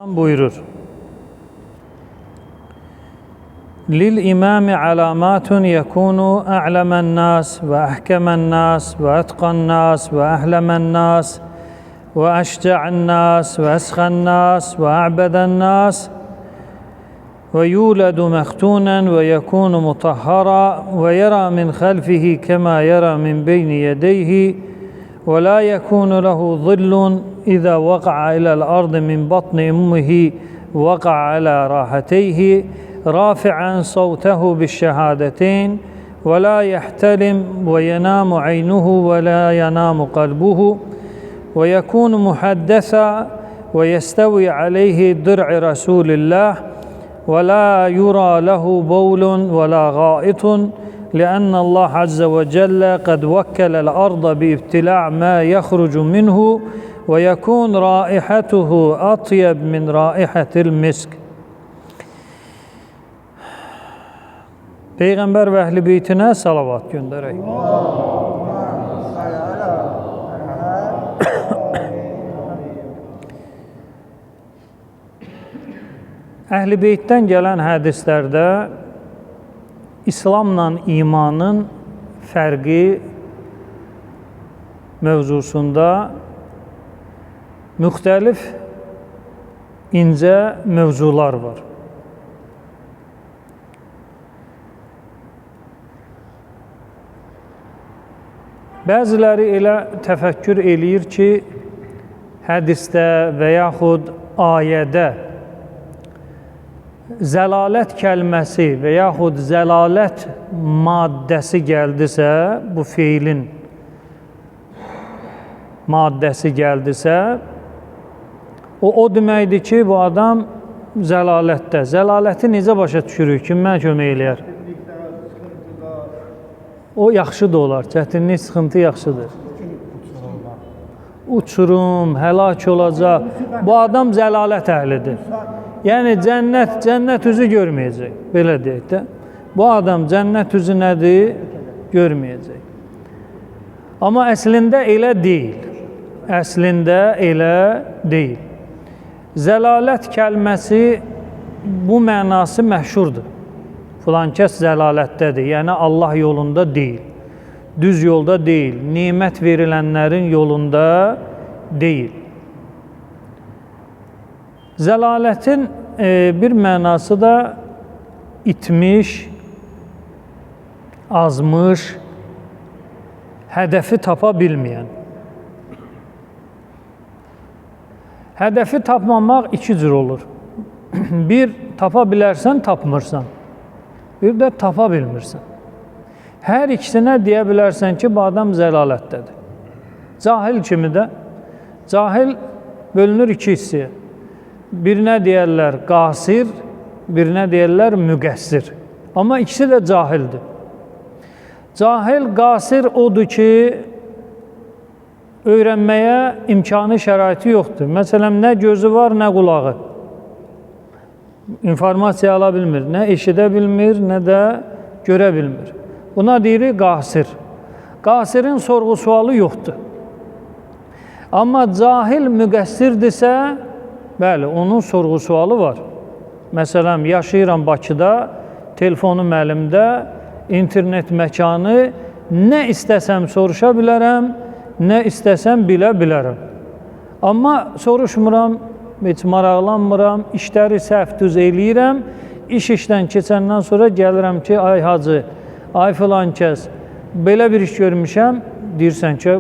buyurur. Lil imami alamatun yekunu a'lemen nas ve ahkemen nas ve etqan nas ve ahlemen nas ve eşca'en nas ve eshan nas ve a'beden nas ve yuledu mehtunen ve yekunu mutahhara ve yara min khalfihi kema yara min beyni yedeyhi ve la yekunu lehu zillun إذا وقع إلى الأرض من بطن أمه وقع على راحتيه رافعا صوته بالشهادتين ولا يحتلم وينام عينه ولا ينام قلبه ويكون محدثا ويستوي عليه درع رسول الله ولا يرى له بول ولا غائط لأن الله عز وجل قد وكل الأرض بابتلاع ما يخرج منه ويكون رائحته أطيب من رائحة المسك. Peygamber ve Ehl-i Beytine salavat göndereyim. Ehl-i Beyt'ten gelen hadislerde İslamla imanın fərqi mövzusunda müxtəlif incə mövzular var. Bəziləri elə təfəkkür eləyir ki, hədisdə və yaxud ayədə zəlalət kəlməsi və yaxud zəlalət maddəsi gəldisə, bu feilin maddəsi gəldisə, o deməkdir ki, bu adam zəlalətdə. Zəlaləti necə başa düşürük? Kim mənə kömək eləyər? O yaxşı da olar. Çətinlik, sıxıntı yaxşıdır. Uçurum, həlak olacaq. Bu adam zəlalət əhlidir. Yəni, cənnət üzü görməyəcək. Belə deyək də. Bu adam cənnət üzü nədir? Görməyəcək. Amma əslində elə deyil. Əslində elə deyil. Zəlalət kəlməsi bu mənası məşhurdur. Filan kəs zəlalətdədir, yəni Allah yolunda deyil, düz yolda deyil, nimət verilənlərin yolunda deyil. Zəlalətin bir mənası da itmiş, azmış, hədəfi tapa bilməyən. Hədəfi tapmamaq iki cür olur. Bir, tapa bilərsən, tapmırsan. Bir də tapa bilmirsən. Hər ikisinə deyə bilərsən ki, bu adam zəlalətdədir. Cahil kimi də, cahil bölünür iki hissəyə. Birinə deyərlər qasir, birinə deyərlər müqəssir. Amma ikisi də cahildir. Cahil, qasir odur ki, öyrənməyə imkanı, şəraiti yoxdur. Məsələn, nə gözü var, nə qulağı. İnformasiya ala bilmir, nə eşidə bilmir, nə də görə bilmir. Buna deyirik qasir. Qasirin sorğu-sualı yoxdur. Amma cahil müqəssirdirsə, bəli, onun sorğu-sualı var. Məsələn, yaşayıram Bakıda, telefonum əlimdə, internet məkanı, nə istəsəm soruşa bilərəm, nə istəsəm bilə bilərəm. Amma soruşmuram, heç maraqlanmıram, işləri səhv düz eləyirəm, işdən keçəndən sonra gəlirəm ki, ay hacı, ay filan kəs, belə bir iş görmüşəm, deyirsən ki,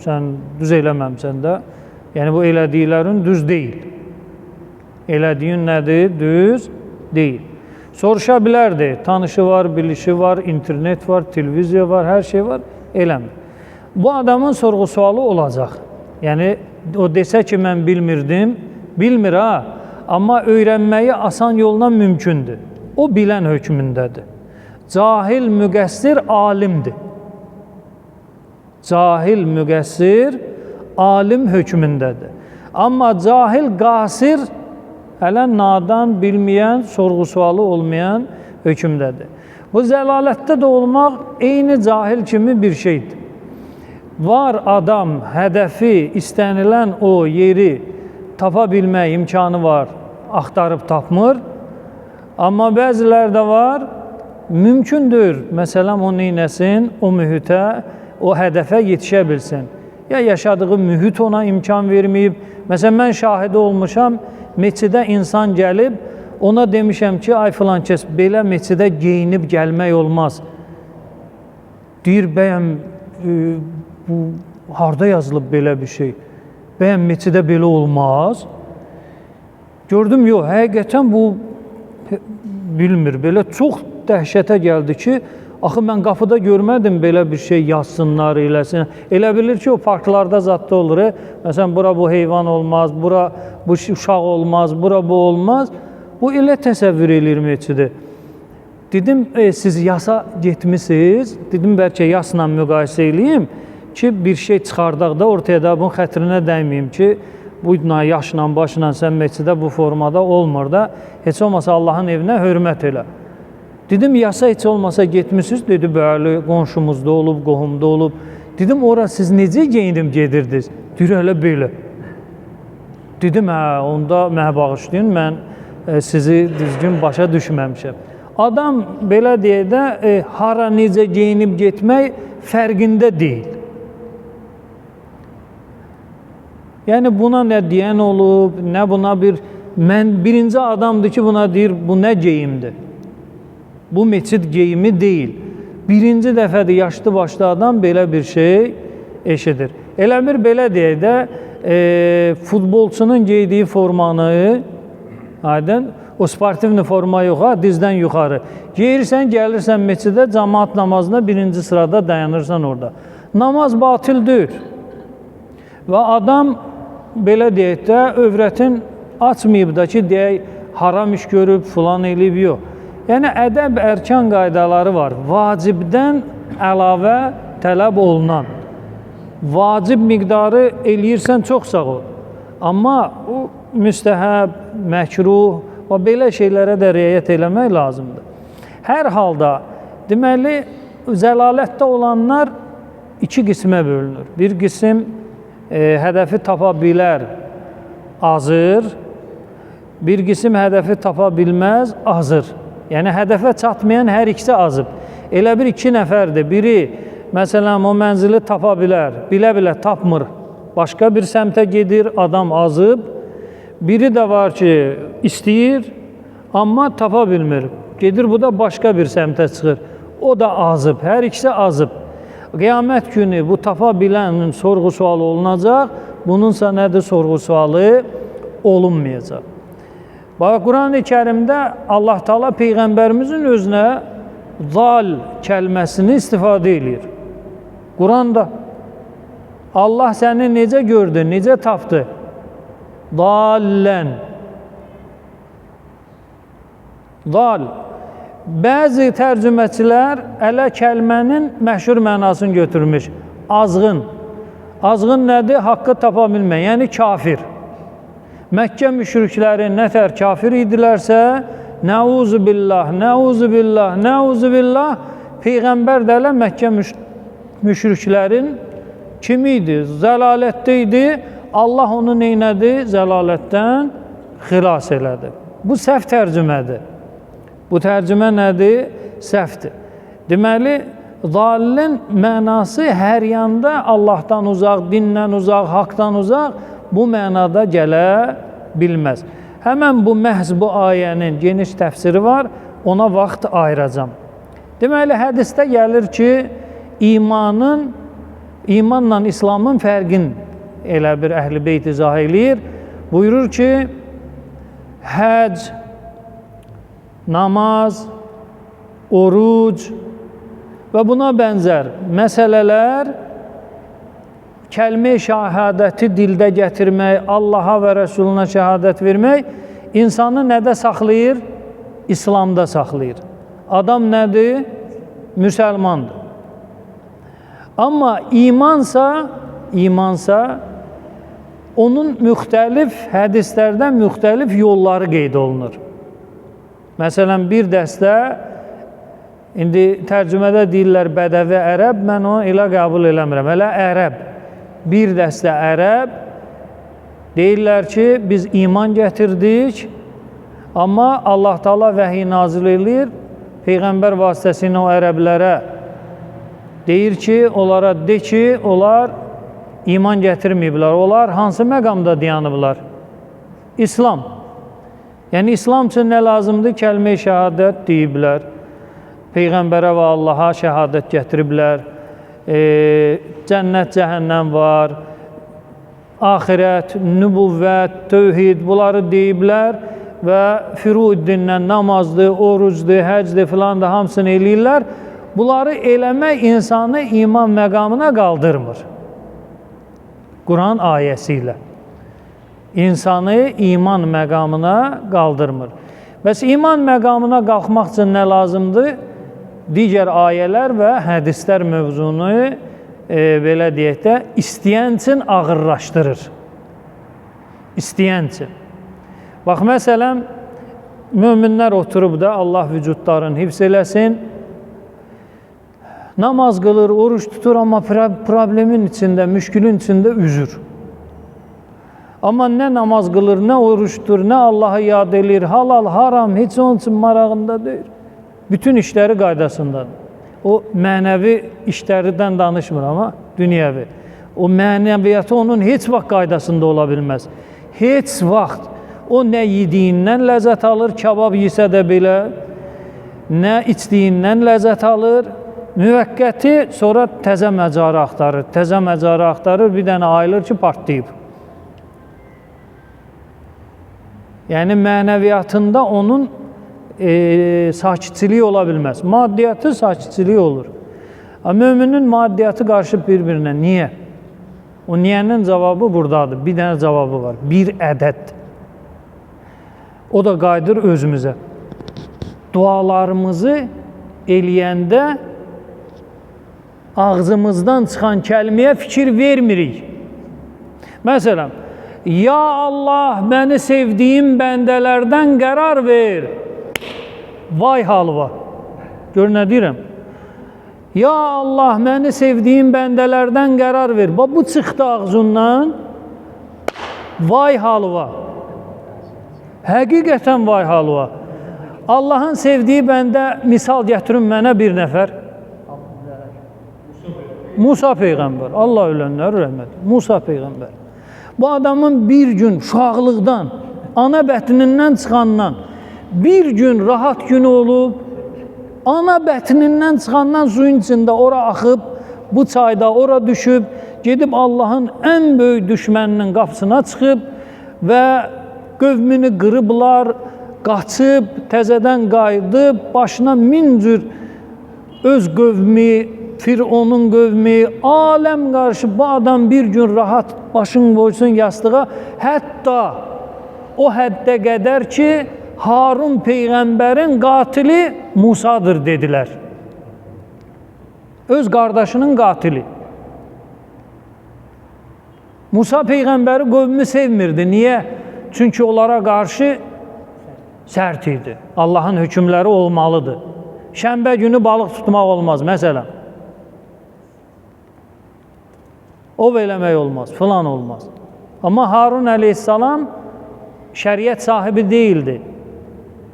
sən düz eləməmsən də, yəni bu elədiklərin düz deyil. Elədiyin nədir? Düz deyil. Soruşa bilərdi, tanışı var, bilişi var, internet var, televiziya var, hər şey var, eləmir. Bu adamın sorğu-sualı olacaq. Yəni, o desə ki, mən bilmirdim, bilmir ha, amma öyrənməyi asan yolla mümkündür. O bilən hökmündədir. Cahil müqəssir alimdir. Cahil müqəssir alim hökmündədir. Amma cahil qasir hələ nadan, bilməyən, sorğu-sualı olmayan hökmdədir. Bu zəlalətdə də olmaq eyni cahil kimi bir şeydir. Var adam hədəfi, istənilən o yeri tapa bilmək imkanı var, axtarıb tapmır. Amma bəzilər də var, mümkündür. Məsələn, o neynəsin, o mühitə, o hədəfə yetişə bilsin. Ya yaşadığı mühit ona imkan verməyib. Məsələn, mən şahidi olmuşam, meçidə insan gəlib, ona demişəm ki, ay filan kəs, belə meçidə geyinib gəlmək olmaz. Deyir, bəyəm, bu harda yazılıb belə bir şey? Bəyəm, meçidə belə olmaz? Gördüm, yox, həqiqətən bu bilmir. Belə çox dəhşətə gəldi ki, axı mən qapıda görmədim belə bir şey yazsınlar, eləsin. Elə bilir ki, o parklarda zadda olur. Məsələn, bura bu heyvan olmaz, bura bu uşaq olmaz, bura bu olmaz. Bu elə təsəvvür eləyir meçidi. Dedim, siz yasa getmişsiniz. Dedim, bəlkə yasla müqayisə eləyim ki, bir şey çıxardaq da ortaya da bunun xətrinə dəyməyim ki, bu yaşla, başla sən meçidə bu formada olmur da, heç olmasa Allahın evinə hörmət elə. Dedim, yasa heç olmasa getmişsiniz. Dedi, bəli, qonşumuzda olub, qohumda olub. Dedim, ora siz necə geyinib gedirdiniz? Deyir, elə belə. Dedim, hə, onda mənə bağışlayın, mən sizi düzgün başa düşməmişəm. Adam, belə deyək də, hara necə geyinib getmək fərqində deyil. Yəni, buna nə deyən olub, nə buna birinci adamdır ki, buna deyir, bu nə geyimdir? Bu meçid geyimi deyil. Birinci dəfədir yaşlı başlı adam belə bir şey eşidir. Elə bir belə deyək də, futbolçunun geydiyi formanı, aydın, o sportivni forma yox, dizdən yuxarı. Geyirsən, gəlirsən meçidə, cəmaat namazına birinci sırada dayanırsan orada. Namaz batildir. Və adam, belə deyək də, övrətin açmayıb da ki, deyək, haram iş görüb, filan eləyib, yox. Yəni, ədəb ərkan qaydaları var. Vacibdən əlavə tələb olunan. Vacib miqdarı eləyirsən, çox sağ ol. Amma o müstəhəb, məkruh və belə şeylərə də riayət eləmək lazımdır. Hər halda, deməli, zəlalətdə olanlar iki qismə bölünür. Bir qism hədəfi tapa bilər, azır. Bir qism hədəfi tapa bilməz, azır. Yəni, hədəfə çatmayan hər ikisi azıb. Elə bir iki nəfərdir. Biri, məsələn, o mənzili tapa bilər, bilə-bilə tapmır. Başqa bir səmtə gedir, adam azıb. Biri də var ki, istəyir, amma tapa bilmir. Gedir, bu da başqa bir səmtə çıxır. O da azıb, hər ikisi azıb. Qiyamət günü bu tapa bilənin sorğu-sualı olunacaq, bununsa nədir sorğu-sualı olunmayacaq. Bax, Quran-ı Kərimdə Allah Teala Peyğəmbərimizin özünə zal kəlməsini istifadə edir. Quranda Allah səni necə gördü, necə tapdı? Dallən. Dal. Bəzi tərcüməçilər ələ kəlmənin məşhur mənasını götürmüş. Azğın. Azğın nədir? Haqqı tapa bilmək, yəni kafir. Məkkə müşrikləri nətər kafir idilərsə, nəuzu billah, nəuzu billah, nəuzu billah, Peyğəmbər də elə Məkkə müşriklərin kimi idi? Zəlalətdə idi. Allah onu neynədi? Zəlalətdən xilas elədi. Bu səhv tərcümədir. Bu tərcümə nədir? Səhvdir. Deməli, zalilin mənası hər yanda Allahdan uzaq, dindən uzaq, haqdan uzaq, bu mənada gələ bilməz. Həmən bu məhz bu ayənin geniş təfsiri var, ona vaxt ayıracam. Deməli, hədisdə gəlir ki, imanla İslamın fərqin elə bir Əhl-i Beyt izah eləyir. Buyurur ki, həc, namaz, oruc və buna bənzər məsələlər kəlmə-i şəhadəti dildə gətirmək, Allaha və Rəsuluna şəhadət vermək insanı nədə saxlayır? İslamda saxlayır. Adam nədir? Müsəlmandır. Amma imansa onun müxtəlif hədislərdə müxtəlif yolları qeyd olunur. Məsələn, bir dəstə, indi tərcümədə deyirlər bədəvi ərəb, mən onu elə qəbul eləmirəm. Elə ərəb. Bir dəstə ərəb Deyirlər ki, biz iman gətirdik, amma Allah Taala vəhiy nazil edir, Peyğəmbər vasitəsilə o ərəblərə deyir ki, onlara de ki, onlar iman gətirməyiblər. Onlar hansı məqamda dayanıblar? İslam. Yəni, İslam üçün nə lazımdır? Kəlmə-i şəhadət deyiblər. Peyğəmbərə və Allaha şəhadət gətiriblər. Cənnət, cəhənnəm var. Axirət, nübüvvət, tövhid, bunları deyiblər və firuddinlə namazdır, orucdur, həcdir filan da hamısını eləyirlər. Bunları eləmək insanı iman məqamına qaldırmır. Quran ayəsi ilə. İnsanı iman məqamına qaldırmır. Bəs iman məqamına qalxmaq üçün nə lazımdır? Digər ayələr və hədislər mövzunu belə deyək də, istəyən üçün ağırlaşdırır. İstəyən üçün. Bax, məsələn, möminlər oturub da Allah vücudlarını hifz eləsin, namaz qılır, oruç tutur, amma problemin içində, müşkülün içində üzür. Amma nə namaz qılır, nə oruç tutur, nə Allahı yad edir, halal, haram, heç onun üçün marağında deyil. Bütün işləri qaydasındadır. O mənəvi işlərdən danışmır, amma dünyəvi. O mənəviyyatı onun heç vaxt qaydasında ola bilməz. Heç vaxt. O nə yediyindən ləzzət alır, kabab yesə də belə, nə içdiyindən ləzzət alır, müvəqqəti, sonra təzə məcarı axtarır. Təzə məcarı axtarır, bir dənə ayılır ki, partlayıb. Yəni, mənəviyyatında onun sakitçiliyi ola bilməz. Maddiyyatı sakitçiliyi olur. Müminin maddiyyatı qarışıb bir-birinə. Niyə? O niyənin cavabı buradadır. Bir dənə cavabı var. Bir ədəd. O da qayıdır özümüzə. Dualarımızı eləyəndə ağzımızdan çıxan kəlməyə fikir vermirik. Məsələn, ya Allah, məni sevdiyim bəndələrdən qərar ver. Vay halva. Gör nə deyirəm? Ya Allah, məni sevdiyim bəndələrdən qərar ver. Bu çıxdı ağzından. Vay halva. Həqiqətən vay halva. Allahın sevdiyi bəndə misal gətirin mənə bir nəfər. Musa Peyğəmbər. Allah ölənlər rəhmət. Musa Peyğəmbər. Bu adamın bir gün uşaqlıqdan, ana bətnindən çıxandan, bir gün rahat günü olub, ana bətnindən çıxandan suyun içində ora axıb, bu çayda ora düşüb, gedib Allahın ən böyük düşməninin qapısına çıxıb və qövmünü qırıblar, qaçıb, təzədən qayıdıb, başına min cür öz qövmi, Fironun qövmi, aləm qarşı bu adam bir gün rahat başını qoysun yastığa, hətta o həddə qədər ki, Harun Peyğəmbərin qatili Musadır dedilər. Öz qardaşının qatili. Musa Peyğəmbəri qövmü sevmirdi. Niyə? Çünki onlara qarşı sərt idi. Allahın hökmləri olmalıdır. Şənbə günü balıq tutmaq olmaz, məsələn. O eləmək olmaz, filan olmaz. Amma Harun əleyhissalam şəriət sahibi deyildi.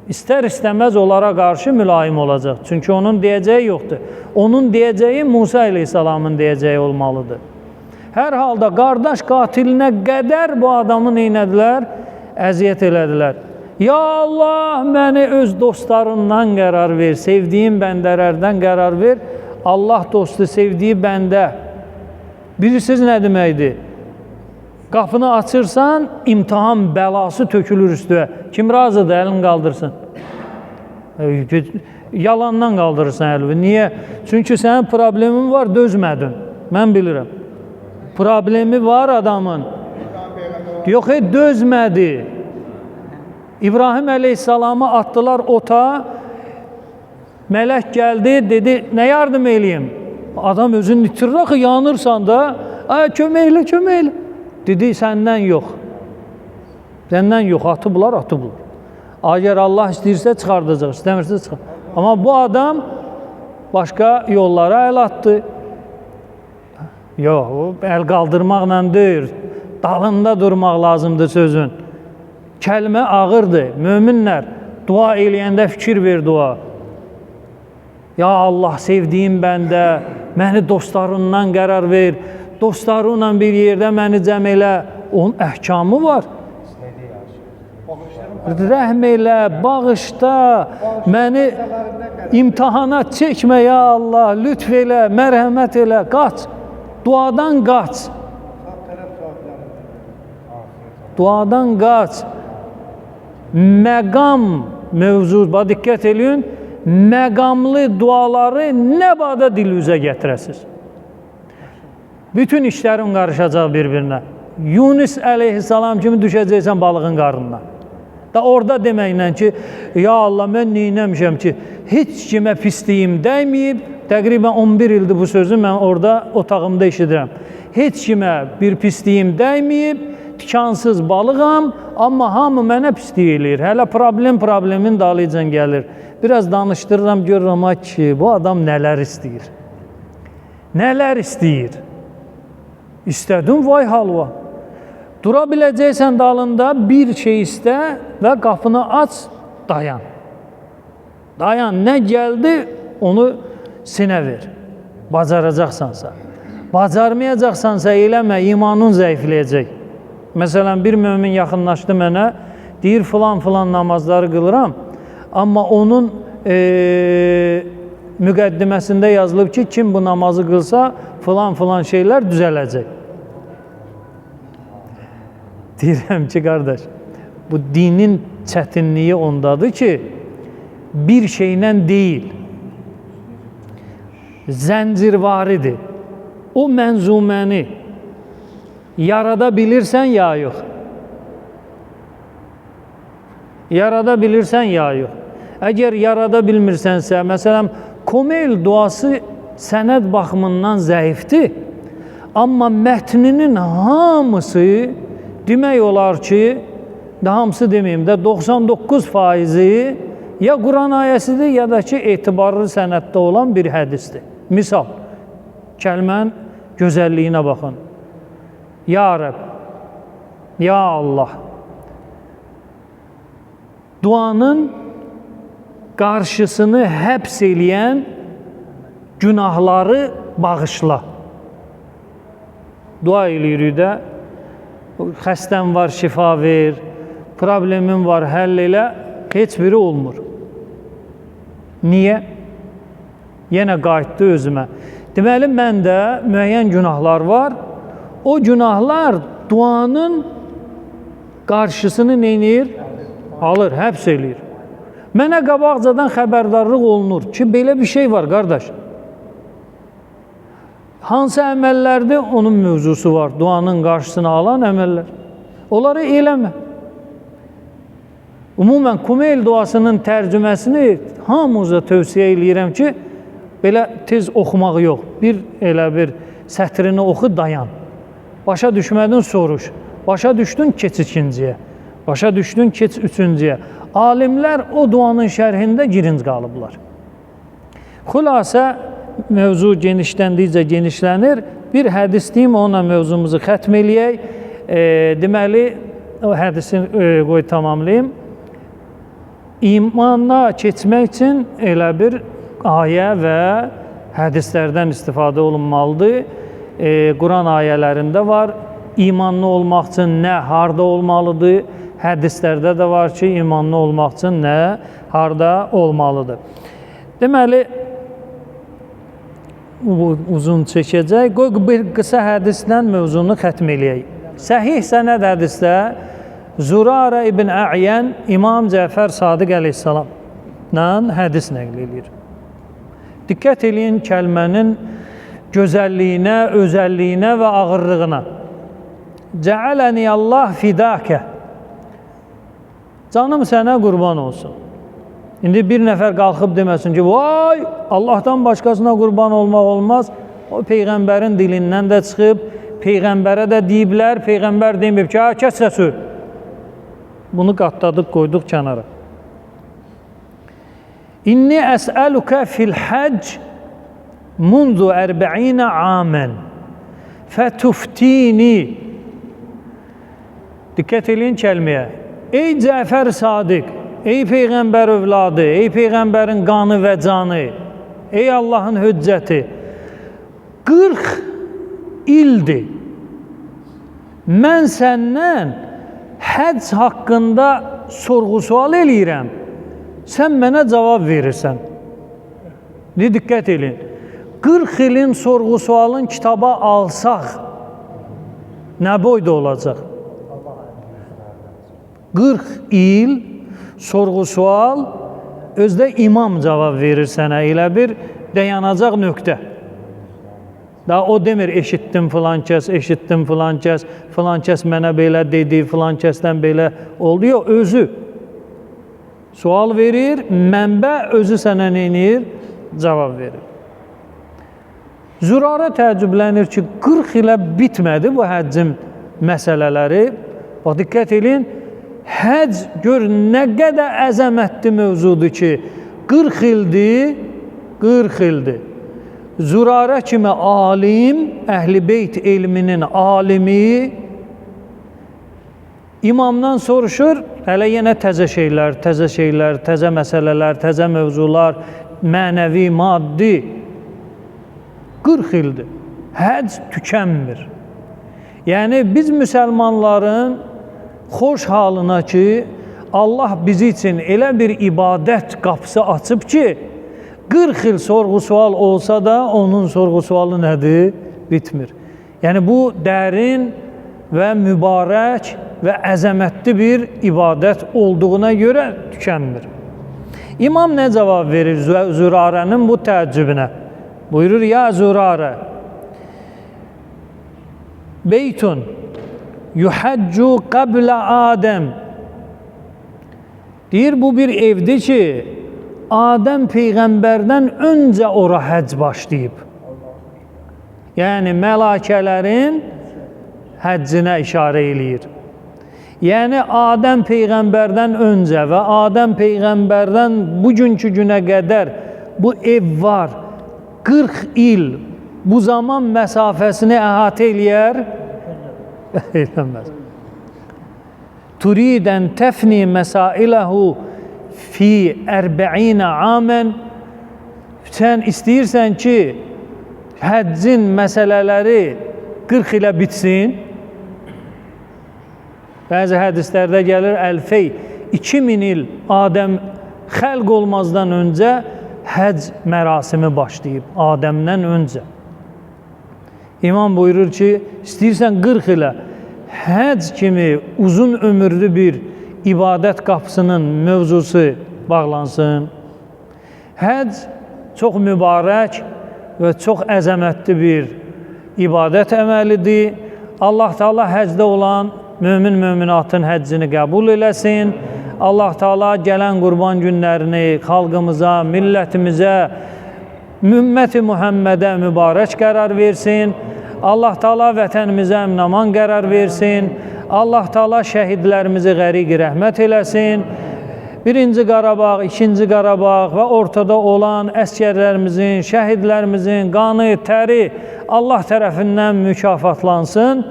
İstər-istəməz onlara qarşı mülayim olacaq. Çünki onun deyəcəyi yoxdur. Onun deyəcəyi Musa əleyhissalamın deyəcəyi olmalıdır. Hər halda qardaş qatilinə qədər bu adamı neynədilər? Əziyyət elədilər. Ya Allah, məni öz dostlarından qərar ver, sevdiyim bəndələrdən qərar ver. Allah dostu, sevdiyi bəndə. Bilirsiniz nə deməkdir? Qapını açırsan, imtihan bəlası tökülür üstüyə. Kim razıdır, əlini qaldırsın. Yalandan qaldırırsan əlini. Niyə? Çünki sənin problemin var, dözmədin. Mən bilirəm. Problemi var adamın. Yox, dözmədi. İbrahim əleyhissalamı atdılar ota. Mələk gəldi, dedi, nə yardım eləyim? Adam özünü itirir axı, yanırsan da, köməklə, köməklə. Dedi, səndən yox. Səndən yox, atıblar, atıblar. Əgər Allah istəyirsə çıxardacaq, istəmirsə çıxardacaq. Amma bu adam başqa yollara əl atdı. Yox, əl qaldırmaqla deyir. dalında durmaq lazımdır sözün. Kəlmə ağırdır. Möminlər, dua eləyəndə fikir ver dua. Ya Allah, sevdiyim bəndə, məni dostlarından qərar ver, dostlarınla bir yerdə məni cəm elə. Onun əhkamı var. Rəhm elə, bağışla, məni imtihana çəkmə ya Allah, lütf elə, mərhəmət elə, qaç. Duadan qaç. Duadan qaç. Məqam mövzu, diqqət eləyin, məqamlı duaları nə bada dil üzə gətirəsiz. Bütün işlərin qarışacaq bir-birinə. Yunus əleyhissalam kimi düşəcəksən balığın qarnına. Da orada deməklə ki, ya Allah, mən neynəmişəm ki, heç kimə pisliyim dəyməyib, təqribən 11 ildir bu sözü mən orada otağımda eşidirəm. Heç kimə bir pisliyim dəyməyib, tikansız balığam, amma hamı mənə pislik eləyir. Hələ problemin dalıcan gəlir. Biraz danışdırıram, görürəm ki, bu adam nələr istəyir. Nələr istəyir? İstədim, vay halva. Dura biləcəksən dalında bir şey istə və qapını aç, dayan. Dayan, nə gəldi onu sinə ver. Bacaracaqsansa. Bacarmayacaqsansa eləmə, imanın zəifləyəcək. Məsələn, bir mömin yaxınlaşdı mənə, deyir filan namazları qılıram, amma onun müqəddiməsində yazılıb ki, kim bu namazı qılsa, filan şeylər düzələcək. Deyirəm ki, qardaş, bu dinin çətinliyi ondadır ki, bir şeylə deyil, zəncirvaridir. O mənzuməni yarada bilirsən ya yox? Yarada bilirsən ya yox? Əgər yarada bilmirsənsə, məsələn, Komel duası sənəd baxımından zəifdir, amma mətninin hamısı demək olar ki, hamısı deməyim də 99%-i ya Quran ayəsidir, ya da ki, etibarlı sənəddə olan bir hədisdir. Misal, kəlmənin gözəlliyinə baxın. Ya Rəbb, ya Allah, duanın qarşısını həbs eləyən günahları bağışla. Dua eləyirik də, xəstən var, şifa ver, problemin var, həll elə, heç biri olmur. Niyə? Yenə qayıtdı özümə. Deməli, məndə müəyyən günahlar var, o günahlar duanın qarşısını neynir? Alır, həbs eləyir. Mənə qabaqcadan xəbərdarlıq olunur ki, belə bir şey var, qardaş. Hansı əməllərdə onun mövzusu var, duanın qarşısını alan əməllər. Onları eləmə. Ümumən, Kumeyl duasının tərcüməsini hamımıza tövsiyə eləyirəm ki, belə tez oxumaq yox. Elə bir sətrini oxu, dayan. Başa düşmədin, soruş. Başa düşdün, keç ikinciyə. Başa düşdün, keç üçüncüyə. Alimlər o duanın şərhində girinc qalıblar. Xülasə, mövzu genişləndikcə genişlənir. Bir hədis deyim, ona mövzumuzu xətm eləyək. Deməli, o hədisi qoy tamamlayayım. İmana keçmək üçün elə bir ayə və hədislərdən istifadə olunmalıdır. Quran ayələrində var. İmanlı olmaq üçün nə, harda olmalıdır? Hədislərdə də var ki, imanlı olmaq üçün nə, harda olmalıdır? Deməli, uzun çəkəcək. Qoy bir qısa hədisdən mövzunu xətm eləyək. Səhih sənəd hədisdə Zurara ibn A'yan İmam Cəfər Sadiq əleyhissalamdan hədis nəql edir. Diqqət eləyin kəlmənin gözəlliyinə, özəlliyinə və ağırlığına. Cəaləni Allah fidakə. Canım sənə qurban olsun. İndi bir nəfər qalxıb deməsin ki, vay, Allahdan başqasına qurban olmaq olmaz. O Peyğəmbərin dilindən də çıxıb, Peyğəmbərə də deyiblər, Peyğəmbər deməyib ki, kəs səsi. Bunu qatladıq, qoyduq kənara. İnni əsəlukə fil həcc mundu 40 amən fətuftini Diqqət eləyin kəlməyə. Ey Cəfər Sadiq, ey Peyğəmbər övladı, ey Peyğəmbərin qanı və canı, ey Allahın hüccəti, 40 ildir mən səndən həcc haqqında sorğu-sual eləyirəm, sən mənə cavab verirsən. Diqqət eləyin. 40 ilin sorğu-sualın kitaba alsaq, nə boyda olacaq? 40 il sorğu-sual, özdə imam cavab verir sənə, elə bir dayanacaq nöqtə. Daha o demir, eşitdim filan kəs, eşitdim filan kəs mənə belə dedi, filan kəsdən belə oldu. Yox, özü sual verir, mənbə özü sənə neynir? Cavab verir. Zürarə təəccüblənir ki, 40 ilə bitmədi bu həccin məsələləri. Bax, diqqət edin, həcc gör nə qədər əzəmətli mövzudur ki, 40 ildir, 40 ildir. Zürarə kimi alim, Əhl-i Beyt elminin alimi imamdan soruşur, hələ yenə təzə şeylər, təzə məsələlər, təzə mövzular, mənəvi, maddi. 40 ildir. Həcc tükənmir. Yəni, biz müsəlmanların xoş halına ki, Allah bizi üçün elə bir ibadət qapısı açıb ki, 40 il sorğu-sual olsa da, onun sorğu-sualı nədir? Bitmir. Yəni, bu dərin və mübarək və əzəmətli bir ibadət olduğuna görə tükənmir. İmam nə cavab verir Zürarənin bu təəccübünə? Buyurur, ya Zürarə, beytun yuhəccu qəblə Adəm. Deyir, bu bir evdir ki, Adəm Peyğəmbərdən öncə ora həcc başlayıb. Yəni, mələkələrin həccinə işarə eləyir. Yəni, Adəm Peyğəmbərdən öncə və Adəm Peyğəmbərdən bugünkü günə qədər bu ev var. 40 il bu zaman məsafəsini əhatə eləyər? Eləməz. Turidən təfni məsailəhu fi 40 amən. Sən istəyirsən ki, həccin məsələləri 40 ilə bitsin. Bəzi hədislərdə gəlir, əlfey 2000 il Adəm xəlq olmazdan öncə həcc mərasimi başlayıb, Adəmdən öncə. İmam buyurur ki, istəyirsən 40 ilə həcc kimi uzun ömürlü bir ibadət qapısının mövzusu bağlansın. Həcc çox mübarək və çox əzəmətli bir ibadət əməlidir. Allah Teala həccdə olan mömin-möminatın həccini qəbul eləsin. Allah Teala gələn qurban günlərini xalqımıza, millətimizə, ümmət-i Muhammədə mübarək qərar versin. Allah Teala vətənimizə əmin-aman qərar versin. Allah Teala şəhidlərimizi qəriq rəhmət eləsin. 1-ci Qarabağ, 2-ci Qarabağ və ortada olan əskərlərimizin, şəhidlərimizin qanı, təri Allah tərəfindən mükafatlansın.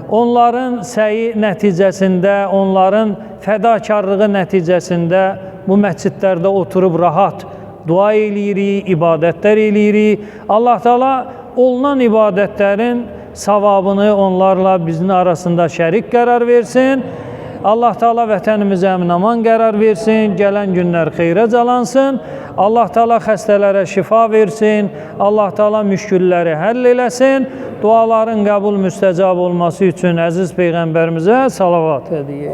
Onların səyi nəticəsində, onların fədakarlığı nəticəsində bu məscidlərdə oturub rahat dua eləyirik, ibadətlər eləyirik. Allah Teala olunan ibadətlərin savabını onlarla bizim arasında şərik qərar versin. Allah Teala vətənimizə əmin-aman qərar versin, gələn günlər xeyrə calansın. Allah Teala xəstələrə şifa versin, Allah Teala müşkülləri həll eləsin. Duaların qəbul müstəcab olması üçün əziz Peyğəmbərimizə salavat hədiyyə eləyin.